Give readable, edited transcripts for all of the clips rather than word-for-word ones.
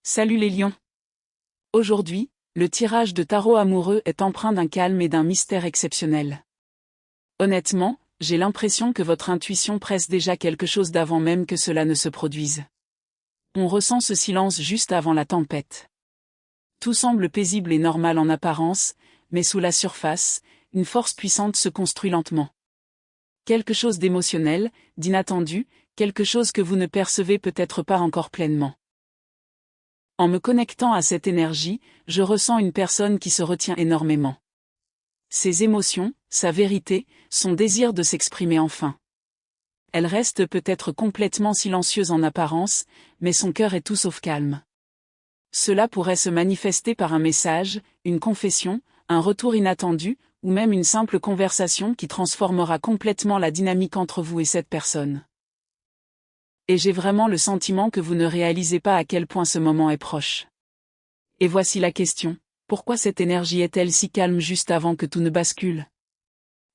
Salut les lions. Aujourd'hui, le tirage de tarot amoureux est empreint d'un calme et d'un mystère exceptionnel. Honnêtement, j'ai l'impression que votre intuition presse déjà quelque chose d'avant même que cela ne se produise. On ressent ce silence juste avant la tempête. Tout semble paisible et normal en apparence, mais sous la surface, une force puissante se construit lentement. Quelque chose d'émotionnel, d'inattendu, quelque chose que vous ne percevez peut-être pas encore pleinement. En me connectant à cette énergie, je ressens une personne qui se retient énormément. Ses émotions, sa vérité, son désir de s'exprimer enfin. Elle reste peut-être complètement silencieuse en apparence, mais son cœur est tout sauf calme. Cela pourrait se manifester par un message, une confession, un retour inattendu, ou même une simple conversation qui transformera complètement la dynamique entre vous et cette personne. Et j'ai vraiment le sentiment que vous ne réalisez pas à quel point ce moment est proche. Et voici la question, pourquoi cette énergie est-elle si calme juste avant que tout ne bascule?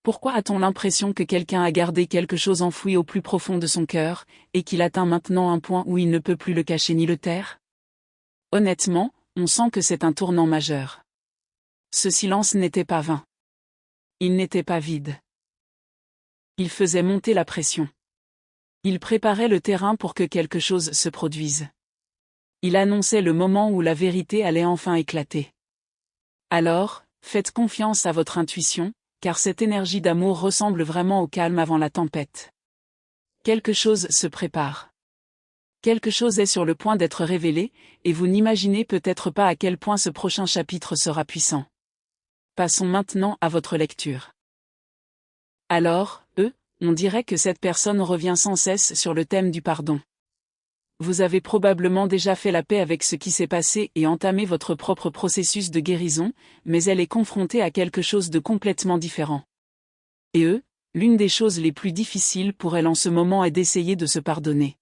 Pourquoi a-t-on l'impression que quelqu'un a gardé quelque chose enfoui au plus profond de son cœur, et qu'il atteint maintenant un point où il ne peut plus le cacher ni le taire? Honnêtement, on sent que c'est un tournant majeur. Ce silence n'était pas vain. Il n'était pas vide. Il faisait monter la pression. Il préparait le terrain pour que quelque chose se produise. Il annonçait le moment où la vérité allait enfin éclater. Alors, faites confiance à votre intuition, car cette énergie d'amour ressemble vraiment au calme avant la tempête. Quelque chose se prépare. Quelque chose est sur le point d'être révélé, et vous n'imaginez peut-être pas à quel point ce prochain chapitre sera puissant. Passons maintenant à votre lecture. Alors, on dirait que cette personne revient sans cesse sur le thème du pardon. Vous avez probablement déjà fait la paix avec ce qui s'est passé et entamé votre propre processus de guérison, mais elle est confrontée à quelque chose de complètement différent. Et l'une des choses les plus difficiles pour elle en ce moment est d'essayer de se pardonner.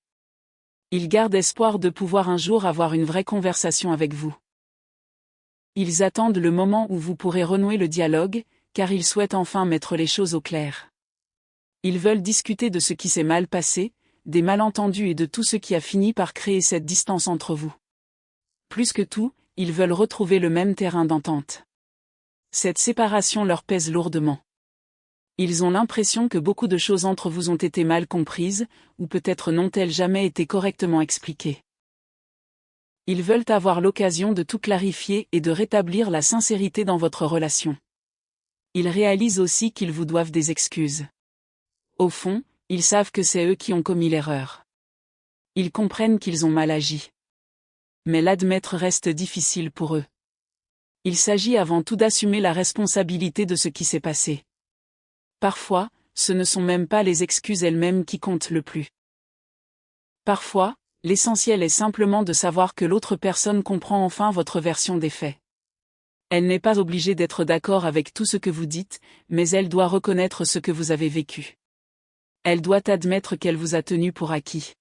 Ils gardent espoir de pouvoir un jour avoir une vraie conversation avec vous. Ils attendent le moment où vous pourrez renouer le dialogue, car ils souhaitent enfin mettre les choses au clair. Ils veulent discuter de ce qui s'est mal passé, des malentendus et de tout ce qui a fini par créer cette distance entre vous. Plus que tout, ils veulent retrouver le même terrain d'entente. Cette séparation leur pèse lourdement. Ils ont l'impression que beaucoup de choses entre vous ont été mal comprises, ou peut-être n'ont-elles jamais été correctement expliquées. Ils veulent avoir l'occasion de tout clarifier et de rétablir la sincérité dans votre relation. Ils réalisent aussi qu'ils vous doivent des excuses. Au fond, ils savent que c'est eux qui ont commis l'erreur. Ils comprennent qu'ils ont mal agi. Mais l'admettre reste difficile pour eux. Il s'agit avant tout d'assumer la responsabilité de ce qui s'est passé. Parfois, ce ne sont même pas les excuses elles-mêmes qui comptent le plus. Parfois, l'essentiel est simplement de savoir que l'autre personne comprend enfin votre version des faits. Elle n'est pas obligée d'être d'accord avec tout ce que vous dites, mais elle doit reconnaître ce que vous avez vécu. Elle doit admettre qu'elle vous a tenu pour acquis.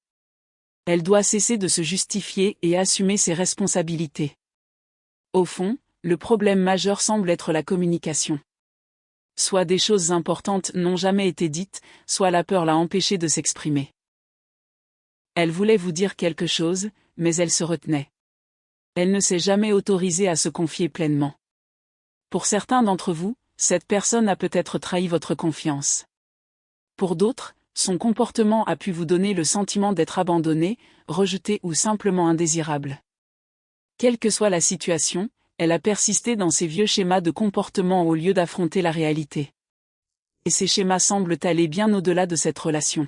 Elle doit cesser de se justifier et assumer ses responsabilités. Au fond, le problème majeur semble être la communication. Soit des choses importantes n'ont jamais été dites, soit la peur l'a empêché de s'exprimer. Elle voulait vous dire quelque chose, mais elle se retenait. Elle ne s'est jamais autorisée à se confier pleinement. Pour certains d'entre vous, cette personne a peut-être trahi votre confiance. Pour d'autres, son comportement a pu vous donner le sentiment d'être abandonné, rejeté ou simplement indésirable. Quelle que soit la situation, elle a persisté dans ses vieux schémas de comportement au lieu d'affronter la réalité. Et ces schémas semblent aller bien au-delà de cette relation.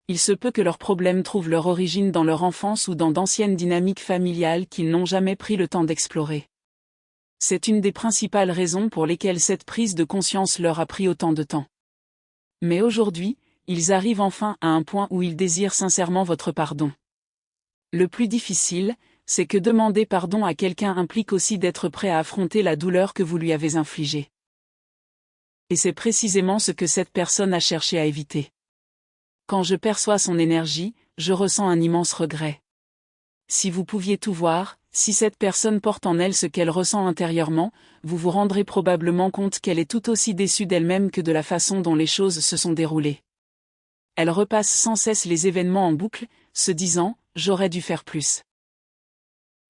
Il se peut que leurs problèmes trouvent leur origine dans leur enfance ou dans d'anciennes dynamiques familiales qu'ils n'ont jamais pris le temps d'explorer. C'est une des principales raisons pour lesquelles cette prise de conscience leur a pris autant de temps. Mais aujourd'hui, ils arrivent enfin à un point où ils désirent sincèrement votre pardon. Le plus difficile, c'est que demander pardon à quelqu'un implique aussi d'être prêt à affronter la douleur que vous lui avez infligée. Et c'est précisément ce que cette personne a cherché à éviter. Quand je perçois son énergie, je ressens un immense regret. Si vous pouviez tout voir, si cette personne porte en elle ce qu'elle ressent intérieurement, vous vous rendrez probablement compte qu'elle est tout aussi déçue d'elle-même que de la façon dont les choses se sont déroulées. Elle repasse sans cesse les événements en boucle, se disant « j'aurais dû faire plus ».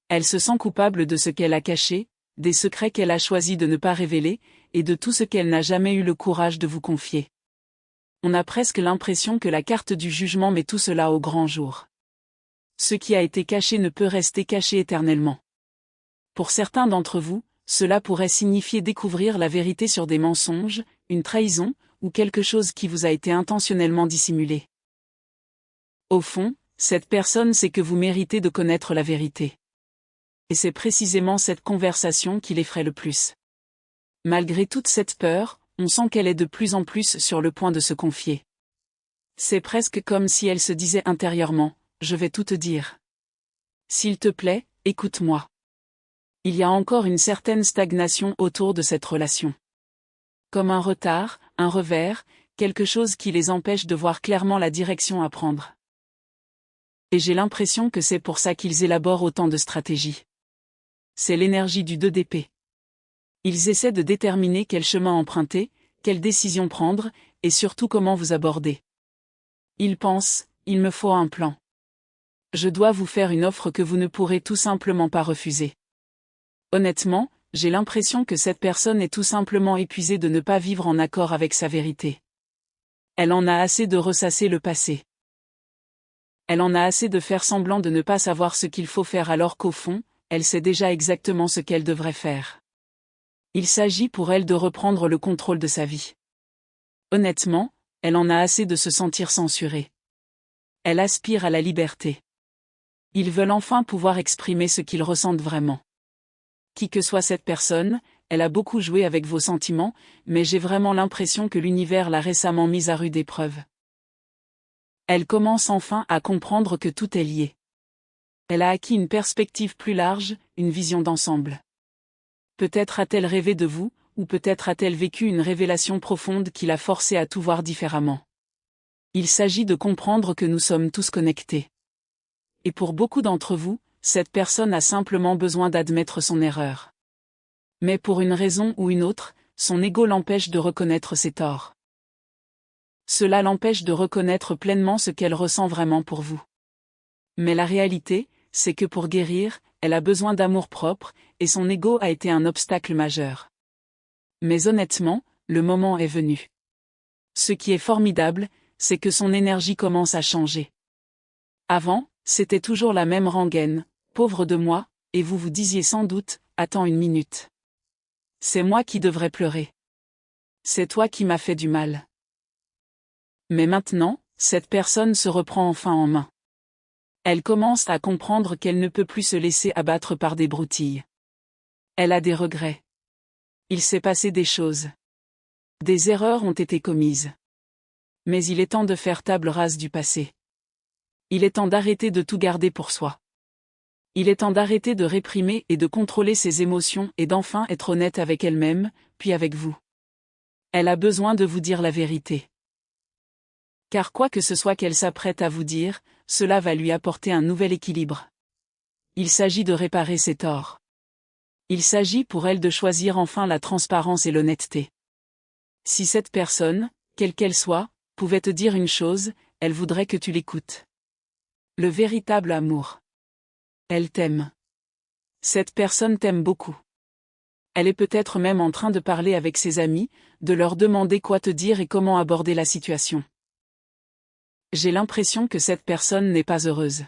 Elle se sent coupable de ce qu'elle a caché, des secrets qu'elle a choisi de ne pas révéler, et de tout ce qu'elle n'a jamais eu le courage de vous confier. On a presque l'impression que la carte du jugement met tout cela au grand jour. Ce qui a été caché ne peut rester caché éternellement. Pour certains d'entre vous, cela pourrait signifier découvrir la vérité sur des mensonges, une trahison, ou quelque chose qui vous a été intentionnellement dissimulé. Au fond, cette personne sait que vous méritez de connaître la vérité. Et c'est précisément cette conversation qui l'effraie le plus. Malgré toute cette peur, on sent qu'elle est de plus en plus sur le point de se confier. C'est presque comme si elle se disait intérieurement, « Je vais tout te dire. S'il te plaît, écoute-moi. » Il y a encore une certaine stagnation autour de cette relation. Comme un retard, un revers, quelque chose qui les empêche de voir clairement la direction à prendre. Et j'ai l'impression que c'est pour ça qu'ils élaborent autant de stratégies. C'est l'énergie du 2 d'épée. Ils essaient de déterminer quel chemin emprunter, quelle décision prendre, et surtout comment vous aborder. Ils pensent, il me faut un plan. Je dois vous faire une offre que vous ne pourrez tout simplement pas refuser. Honnêtement, j'ai l'impression que cette personne est tout simplement épuisée de ne pas vivre en accord avec sa vérité. Elle en a assez de ressasser le passé. Elle en a assez de faire semblant de ne pas savoir ce qu'il faut faire alors qu'au fond, elle sait déjà exactement ce qu'elle devrait faire. Il s'agit pour elle de reprendre le contrôle de sa vie. Honnêtement, elle en a assez de se sentir censurée. Elle aspire à la liberté. Ils veulent enfin pouvoir exprimer ce qu'ils ressentent vraiment. Qui que soit cette personne, elle a beaucoup joué avec vos sentiments, mais j'ai vraiment l'impression que l'univers l'a récemment mise à rude épreuve. Elle commence enfin à comprendre que tout est lié. Elle a acquis une perspective plus large, une vision d'ensemble. Peut-être a-t-elle rêvé de vous, ou peut-être a-t-elle vécu une révélation profonde qui l'a forcée à tout voir différemment. Il s'agit de comprendre que nous sommes tous connectés. Et pour beaucoup d'entre vous, cette personne a simplement besoin d'admettre son erreur. Mais pour une raison ou une autre, son ego l'empêche de reconnaître ses torts. Cela l'empêche de reconnaître pleinement ce qu'elle ressent vraiment pour vous. Mais la réalité, c'est que pour guérir, elle a besoin d'amour-propre, et son ego a été un obstacle majeur. Mais honnêtement, le moment est venu. Ce qui est formidable, c'est que son énergie commence à changer. Avant, c'était toujours la même rengaine, pauvre de moi, et vous vous disiez sans doute, attends une minute. C'est moi qui devrais pleurer. C'est toi qui m'as fait du mal. Mais maintenant, cette personne se reprend enfin en main. Elle commence à comprendre qu'elle ne peut plus se laisser abattre par des broutilles. Elle a des regrets. Il s'est passé des choses. Des erreurs ont été commises. Mais il est temps de faire table rase du passé. Il est temps d'arrêter de tout garder pour soi. Il est temps d'arrêter de réprimer et de contrôler ses émotions et d'enfin être honnête avec elle-même, puis avec vous. Elle a besoin de vous dire la vérité. Car quoi que ce soit qu'elle s'apprête à vous dire, cela va lui apporter un nouvel équilibre. Il s'agit de réparer ses torts. Il s'agit pour elle de choisir enfin la transparence et l'honnêteté. Si cette personne, quelle qu'elle soit, pouvait te dire une chose, elle voudrait que tu l'écoutes. Le véritable amour. Elle t'aime. Cette personne t'aime beaucoup. Elle est peut-être même en train de parler avec ses amis, de leur demander quoi te dire et comment aborder la situation. J'ai l'impression que cette personne n'est pas heureuse.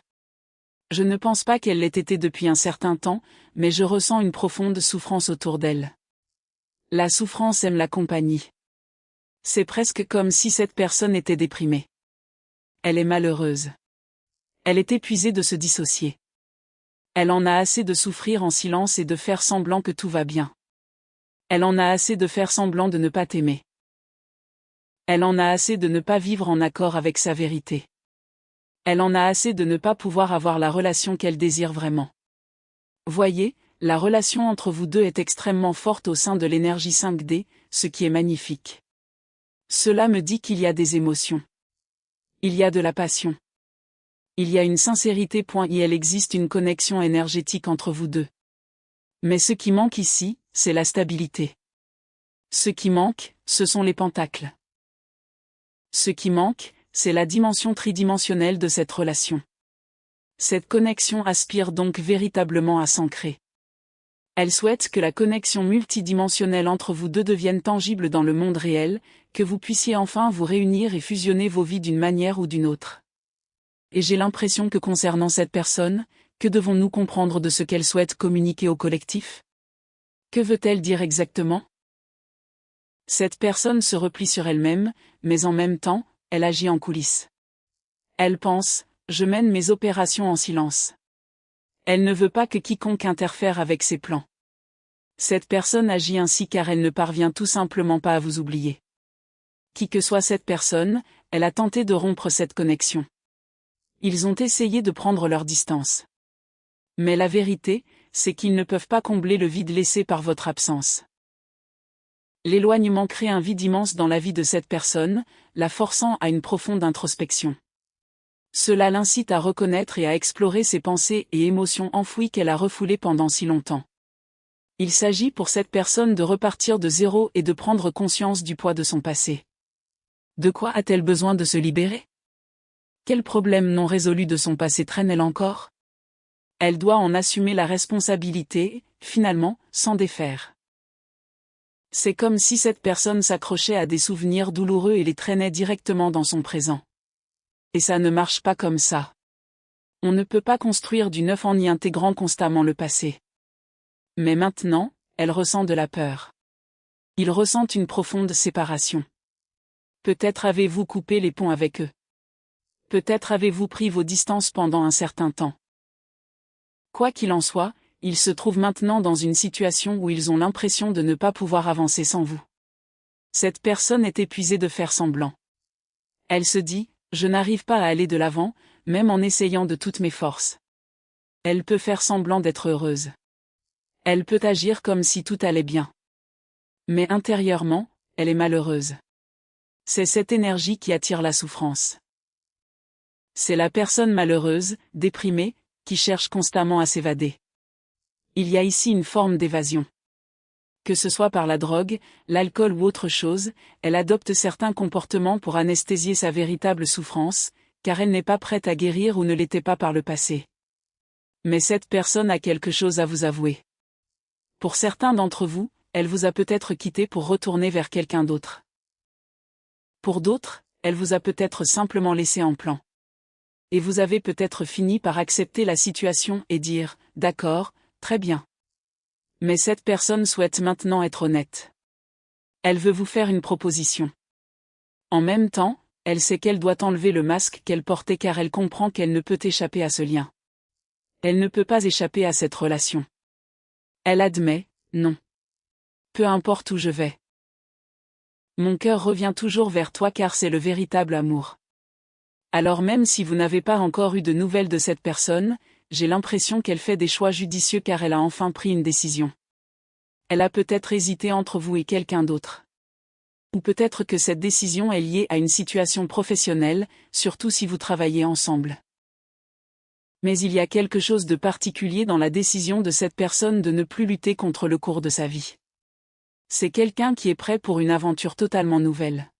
Je ne pense pas qu'elle l'ait été depuis un certain temps, mais je ressens une profonde souffrance autour d'elle. La souffrance aime la compagnie. C'est presque comme si cette personne était déprimée. Elle est malheureuse. Elle est épuisée de se dissocier. Elle en a assez de souffrir en silence et de faire semblant que tout va bien. Elle en a assez de faire semblant de ne pas t'aimer. Elle en a assez de ne pas vivre en accord avec sa vérité. Elle en a assez de ne pas pouvoir avoir la relation qu'elle désire vraiment. Voyez, la relation entre vous deux est extrêmement forte au sein de l'énergie 5D, ce qui est magnifique. Cela me dit qu'il y a des émotions. Il y a de la passion. Il y a une sincérité. Il existe une connexion énergétique entre vous deux. Mais ce qui manque ici, c'est la stabilité. Ce qui manque, ce sont les pentacles. Ce qui manque, c'est la dimension tridimensionnelle de cette relation. Cette connexion aspire donc véritablement à s'ancrer. Elle souhaite que la connexion multidimensionnelle entre vous deux devienne tangible dans le monde réel, que vous puissiez enfin vous réunir et fusionner vos vies d'une manière ou d'une autre. Et j'ai l'impression que concernant cette personne, que devons-nous comprendre de ce qu'elle souhaite communiquer au collectif? Que veut-elle dire exactement? Cette personne se replie sur elle-même, mais en même temps, elle agit en coulisses. Elle pense, je mène mes opérations en silence. Elle ne veut pas que quiconque interfère avec ses plans. Cette personne agit ainsi car elle ne parvient tout simplement pas à vous oublier. Qui que soit cette personne, elle a tenté de rompre cette connexion. Ils ont essayé de prendre leur distance. Mais la vérité, c'est qu'ils ne peuvent pas combler le vide laissé par votre absence. L'éloignement crée un vide immense dans la vie de cette personne, la forçant à une profonde introspection. Cela l'incite à reconnaître et à explorer ses pensées et émotions enfouies qu'elle a refoulées pendant si longtemps. Il s'agit pour cette personne de repartir de zéro et de prendre conscience du poids de son passé. De quoi a-t-elle besoin de se libérer? Quel problème non résolu de son passé traîne-t-elle encore? Elle doit en assumer la responsabilité, finalement, s'en défaire. C'est comme si cette personne s'accrochait à des souvenirs douloureux et les traînait directement dans son présent. Et ça ne marche pas comme ça. On ne peut pas construire du neuf en y intégrant constamment le passé. Mais maintenant, elle ressent de la peur. Ils ressentent une profonde séparation. Peut-être avez-vous coupé les ponts avec eux. Peut-être avez-vous pris vos distances pendant un certain temps. Quoi qu'il en soit, ils se trouvent maintenant dans une situation où ils ont l'impression de ne pas pouvoir avancer sans vous. Cette personne est épuisée de faire semblant. Elle se dit, je n'arrive pas à aller de l'avant, même en essayant de toutes mes forces. Elle peut faire semblant d'être heureuse. Elle peut agir comme si tout allait bien. Mais intérieurement, elle est malheureuse. C'est cette énergie qui attire la souffrance. C'est la personne malheureuse, déprimée, qui cherche constamment à s'évader. Il y a ici une forme d'évasion. Que ce soit par la drogue, l'alcool ou autre chose, elle adopte certains comportements pour anesthésier sa véritable souffrance, car elle n'est pas prête à guérir ou ne l'était pas par le passé. Mais cette personne a quelque chose à vous avouer. Pour certains d'entre vous, elle vous a peut-être quitté pour retourner vers quelqu'un d'autre. Pour d'autres, elle vous a peut-être simplement laissé en plan. Et vous avez peut-être fini par accepter la situation et dire, d'accord, très bien. Mais cette personne souhaite maintenant être honnête. Elle veut vous faire une proposition. En même temps, elle sait qu'elle doit enlever le masque qu'elle portait car elle comprend qu'elle ne peut échapper à ce lien. Elle ne peut pas échapper à cette relation. Elle admet, non. Peu importe où je vais. Mon cœur revient toujours vers toi car c'est le véritable amour. Alors même si vous n'avez pas encore eu de nouvelles de cette personne, j'ai l'impression qu'elle fait des choix judicieux car elle a enfin pris une décision. Elle a peut-être hésité entre vous et quelqu'un d'autre. Ou peut-être que cette décision est liée à une situation professionnelle, surtout si vous travaillez ensemble. Mais il y a quelque chose de particulier dans la décision de cette personne de ne plus lutter contre le cours de sa vie. C'est quelqu'un qui est prêt pour une aventure totalement nouvelle.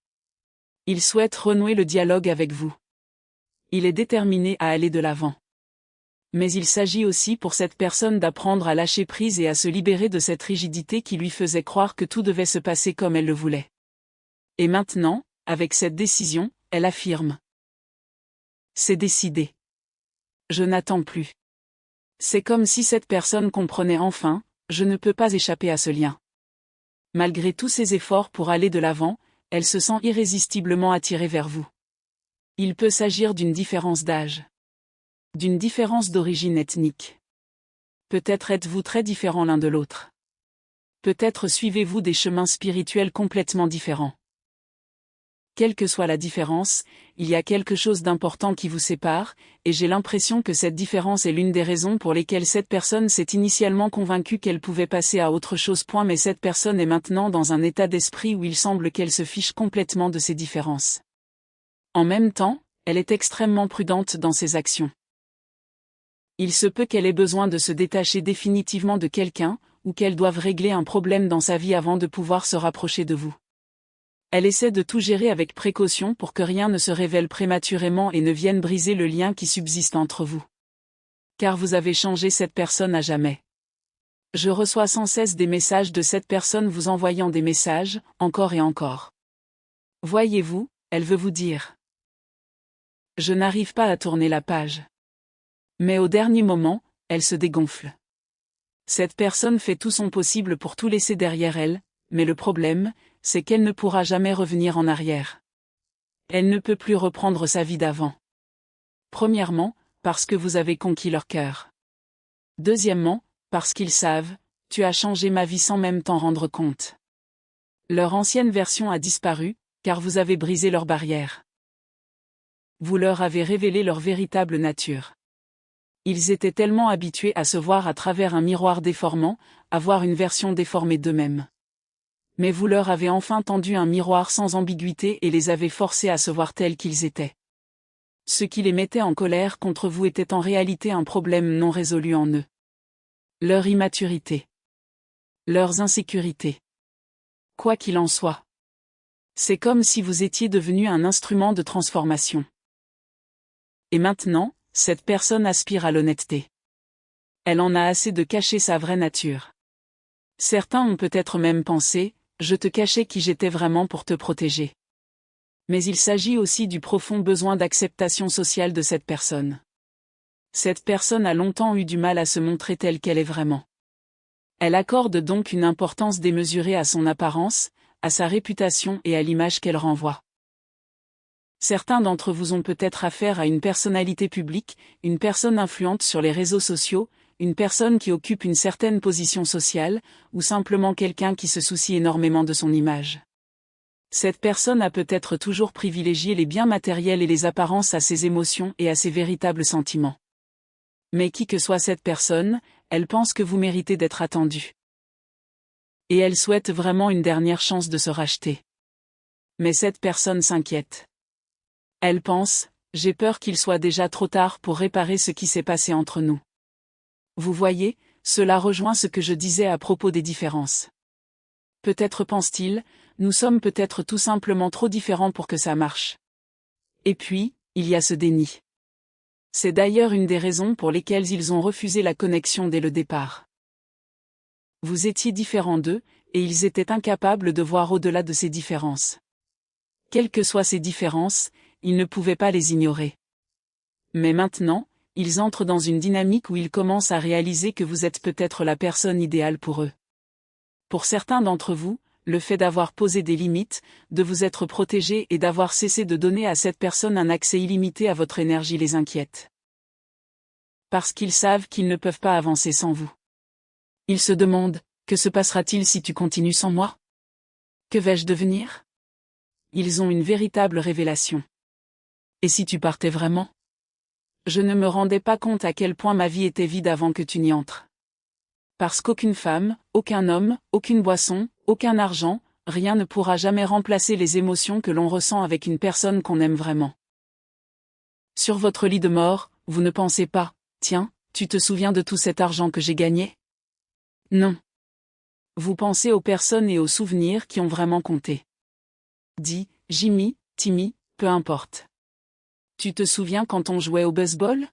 Il souhaite renouer le dialogue avec vous. Il est déterminé à aller de l'avant. Mais il s'agit aussi pour cette personne d'apprendre à lâcher prise et à se libérer de cette rigidité qui lui faisait croire que tout devait se passer comme elle le voulait. Et maintenant, avec cette décision, elle affirme. C'est décidé. Je n'attends plus. C'est comme si cette personne comprenait enfin, je ne peux pas échapper à ce lien. Malgré tous ses efforts pour aller de l'avant, elle se sent irrésistiblement attirée vers vous. Il peut s'agir d'une différence d'âge. D'une différence d'origine ethnique. Peut-être êtes-vous très différents l'un de l'autre. Peut-être suivez-vous des chemins spirituels complètement différents. Quelle que soit la différence, il y a quelque chose d'important qui vous sépare, et j'ai l'impression que cette différence est l'une des raisons pour lesquelles cette personne s'est initialement convaincue qu'elle pouvait passer à autre chose. Mais cette personne est maintenant dans un état d'esprit où il semble qu'elle se fiche complètement de ces différences. En même temps, elle est extrêmement prudente dans ses actions. Il se peut qu'elle ait besoin de se détacher définitivement de quelqu'un, ou qu'elle doive régler un problème dans sa vie avant de pouvoir se rapprocher de vous. Elle essaie de tout gérer avec précaution pour que rien ne se révèle prématurément et ne vienne briser le lien qui subsiste entre vous. car vous avez changé cette personne à jamais. Je reçois sans cesse des messages de cette personne vous envoyant des messages, encore et encore. Voyez-vous, elle veut vous dire. Je n'arrive pas à tourner la page. Mais au dernier moment, elle se dégonfle. Cette personne fait tout son possible pour tout laisser derrière elle, mais le problème, c'est qu'elle ne pourra jamais revenir en arrière. Elle ne peut plus reprendre sa vie d'avant. Premièrement, parce que vous avez conquis leur cœur. Deuxièmement, parce qu'ils savent, tu as changé ma vie sans même t'en rendre compte. Leur ancienne version a disparu, car vous avez brisé leurs barrières. Vous leur avez révélé leur véritable nature. Ils étaient tellement habitués à se voir à travers un miroir déformant, à voir une version déformée d'eux-mêmes. Mais vous leur avez enfin tendu un miroir sans ambiguïté et les avez forcés à se voir tels qu'ils étaient. Ce qui les mettait en colère contre vous était en réalité un problème non résolu en eux. Leur immaturité. Leurs insécurités. Quoi qu'il en soit. C'est comme si vous étiez devenu un instrument de transformation. Et maintenant, cette personne aspire à l'honnêteté. Elle en a assez de cacher sa vraie nature. Certains ont peut-être même pensé, je te cachais qui j'étais vraiment pour te protéger. Mais il s'agit aussi du profond besoin d'acceptation sociale de cette personne. Cette personne a longtemps eu du mal à se montrer telle qu'elle est vraiment. Elle accorde donc une importance démesurée à son apparence, à sa réputation et à l'image qu'elle renvoie. Certains d'entre vous ont peut-être affaire à une personnalité publique, une personne influente sur les réseaux sociaux, une personne qui occupe une certaine position sociale, ou simplement quelqu'un qui se soucie énormément de son image. Cette personne a peut-être toujours privilégié les biens matériels et les apparences à ses émotions et à ses véritables sentiments. Mais qui que soit cette personne, elle pense que vous méritez d'être attendu. Et elle souhaite vraiment une dernière chance de se racheter. Mais cette personne s'inquiète. Elle pense, j'ai peur qu'il soit déjà trop tard pour réparer ce qui s'est passé entre nous. Vous voyez, cela rejoint ce que je disais à propos des différences. Peut-être pense-t-il, nous sommes peut-être tout simplement trop différents pour que ça marche. Et puis, il y a ce déni. C'est d'ailleurs une des raisons pour lesquelles ils ont refusé la connexion dès le départ. Vous étiez différents d'eux, et ils étaient incapables de voir au-delà de ces différences. Quelles que soient ces différences, ils ne pouvaient pas les ignorer. Mais maintenant, ils entrent dans une dynamique où ils commencent à réaliser que vous êtes peut-être la personne idéale pour eux. Pour certains d'entre vous, le fait d'avoir posé des limites, de vous être protégé et d'avoir cessé de donner à cette personne un accès illimité à votre énergie les inquiète. Parce qu'ils savent qu'ils ne peuvent pas avancer sans vous. Ils se demandent, que se passera-t-il si tu continues sans moi? Que vais-je devenir? Ils ont une véritable révélation. Et si tu partais vraiment? Je ne me rendais pas compte à quel point ma vie était vide avant que tu n'y entres. Parce qu'aucune femme, aucun homme, aucune boisson, aucun argent, rien ne pourra jamais remplacer les émotions que l'on ressent avec une personne qu'on aime vraiment. Sur votre lit de mort, vous ne pensez pas, tiens, tu te souviens de tout cet argent que j'ai gagné? Non. Vous pensez aux personnes et aux souvenirs qui ont vraiment compté. Dis, Jimmy, Timmy, peu importe. Tu te souviens quand on jouait au baseball?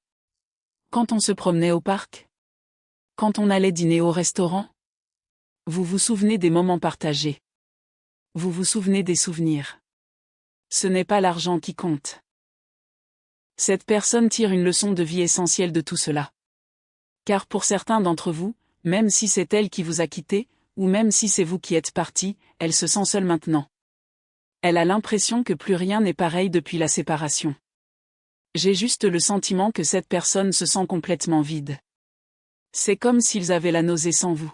Quand on se promenait au parc? Quand on allait dîner au restaurant? Vous vous souvenez des moments partagés. Vous vous souvenez des souvenirs. Ce n'est pas l'argent qui compte. Cette personne tire une leçon de vie essentielle de tout cela. Car pour certains d'entre vous, même si c'est elle qui vous a quitté, ou même si c'est vous qui êtes parti, elle se sent seule maintenant. Elle a l'impression que plus rien n'est pareil depuis la séparation. J'ai juste le sentiment que cette personne se sent complètement vide. C'est comme s'ils avaient la nausée sans vous.